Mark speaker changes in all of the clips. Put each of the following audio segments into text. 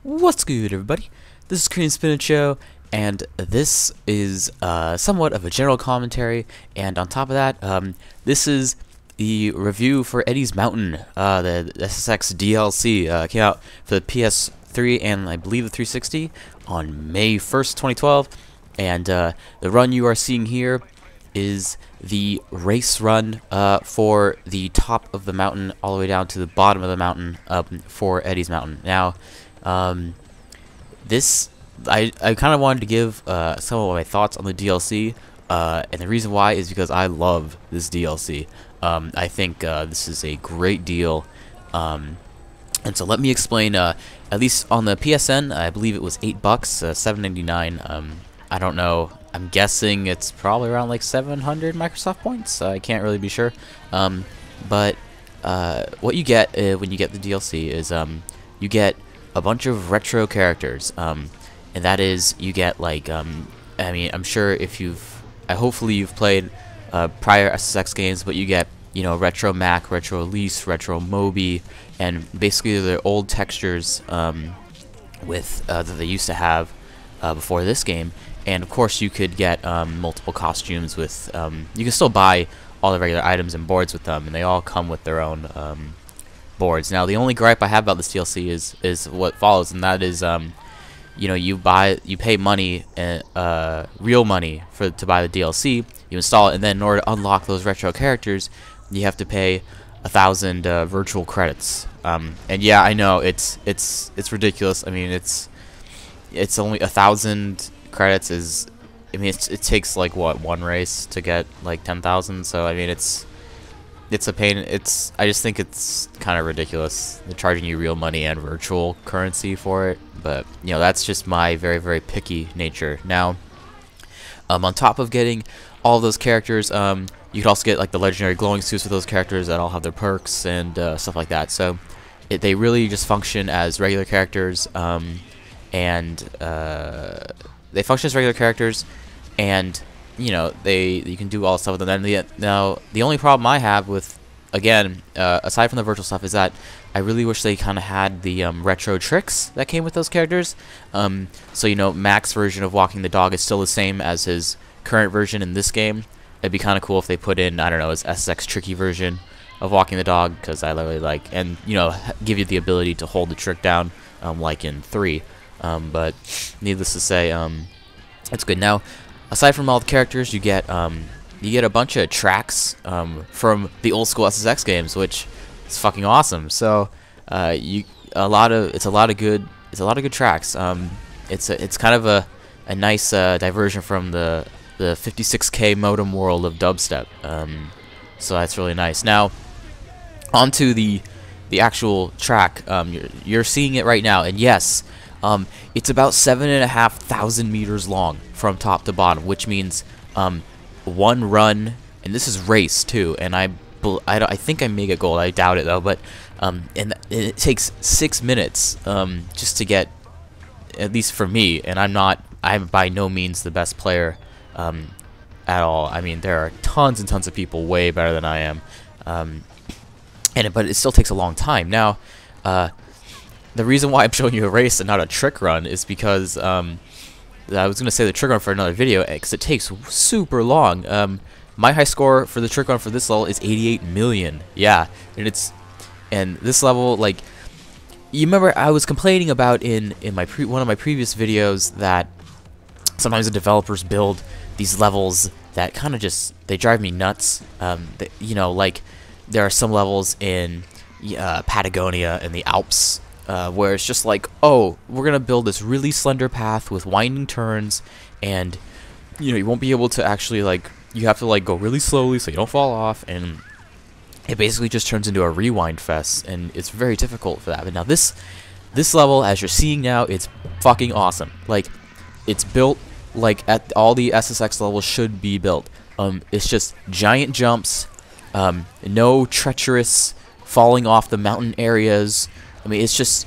Speaker 1: What's good, everybody? This is CreamSpinachYo, and this is somewhat of a general commentary, and on top of that, this is the review for Eddie's Mountain, the SSX DLC. Came out for the PS3 and I believe the 360 on May 1st, 2012, and the run you are seeing here is the race run for the top of the mountain all the way down to the bottom of the mountain for Eddie's Mountain. Now, this I kind of wanted to give some of my thoughts on the DLC, and the reason why is because I love this DLC. I think this is a great deal, and so let me explain. At least on the PSN, I believe it was $8, $7.99. I don't know. I'm guessing it's probably around like 700 Microsoft points. I can't really be sure. But what you get when you get the DLC is you get a bunch of retro characters, and that is you get like I mean, I'm sure if hopefully you've played prior SSX games, but you get, you know, retro Mac, retro Elise, retro Moby, and basically the old textures with that they used to have before this game. And of course you could get multiple costumes with you can still buy all the regular items and boards with them, and they all come with their own boards. Now the only gripe I have about this DLC is what follows, and that is you know, you pay money, real money to buy the DLC. You install it, and then in order to unlock those retro characters, you have to pay 1,000 virtual credits. And yeah, I know it's ridiculous. I mean, it's only 1,000 credits is. I mean, it takes like what, one race to get like 10,000. So I mean, it's a pain. I just think it's kind of ridiculous. They're charging you real money and virtual currency for it. But you know, that's just my very, very picky nature. Now, on top of getting all those characters, you could also get like the legendary glowing suits with those characters that all have their perks and stuff like that. So they really just function as regular characters, and they function as regular characters, and you know, you can do all stuff with them. Now the only problem I have with, again, aside from the virtual stuff, is that I really wish they kind of had the retro tricks that came with those characters. So you know, Mac's version of walking the dog is still the same as his current version in this game. It'd be kind of cool if they put in, I don't know, his SSX tricky version of walking the dog, because I really like, and you know, give you the ability to hold the trick down, like in 3. But needless to say, it's good. Now, aside from all the characters, you get a bunch of tracks from the old school SSX games, which is fucking awesome. So it's a lot of good tracks. It's kind of a nice diversion from the 56K modem world of dubstep. So that's really nice. Now, onto the actual track. You're seeing it right now, and yes, it's about 7,500 meters long from top to bottom, which means one run, and this is race too, and I think I may get gold. I doubt it though, but and it takes 6 minutes just to get, at least for me, and I'm by no means the best player at all. I mean, there are tons and tons of people way better than I am, but it still takes a long time. Now, the reason why I'm showing you a race and not a trick run is because I was going to say the trick run for another video, because it takes super long. My high score for the trick run for this level is 88 million. Yeah, and this level, like, you remember I was complaining about in one of my previous videos that sometimes the developers build these levels that kind of they drive me nuts. You know, like there are some levels in Patagonia and the Alps, where it's just like, oh, we're gonna build this really slender path with winding turns, and you know, you won't be able to actually, like, you have to like go really slowly so you don't fall off, and it basically just turns into a rewind fest, and it's very difficult for that. But now this level, as you're seeing now, it's fucking awesome. Like, it's built like at all the SSX levels should be built. It's just giant jumps, no treacherous falling off the mountain areas. I mean, it's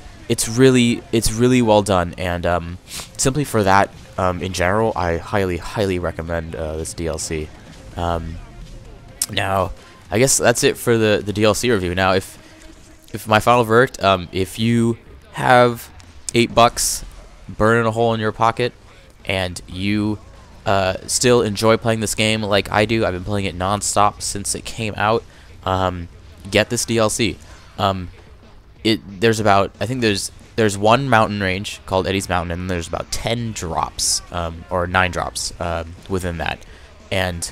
Speaker 1: really well done, and simply for that, in general, I highly recommend this DLC. Now, I guess that's it for the DLC review. Now, if my final verdict, if you have $8 burning a hole in your pocket, and you still enjoy playing this game like I do. I've been playing it non-stop since it came out. Get this DLC. There's about, I think there's one mountain range called Eddie's Mountain, and then there's about 10 drops, or 9 drops within that, and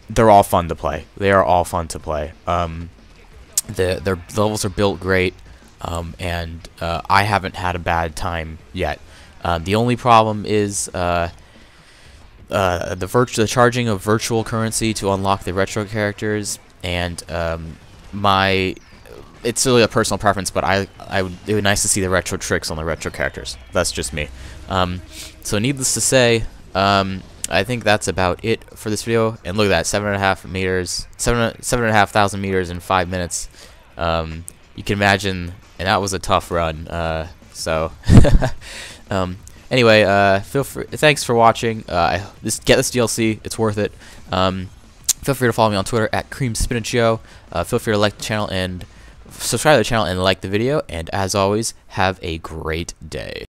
Speaker 1: they're all fun to play. They are all fun to play. The levels are built great, and I haven't had a bad time yet. The only problem is the charging of virtual currency to unlock the retro characters, and it's really a personal preference, but it would be nice to see the retro tricks on the retro characters. That's just me. So needless to say, I think that's about it for this video. And look at that, 7.5 meters, 7,500 meters in 5 minutes. You can imagine, and that was a tough run. Anyway, thanks for watching. Get this DLC; it's worth it. Feel free to follow me on Twitter at CreamSpinachYo. Feel free to like the channel and subscribe to the channel and like the video. And as always, have a great day.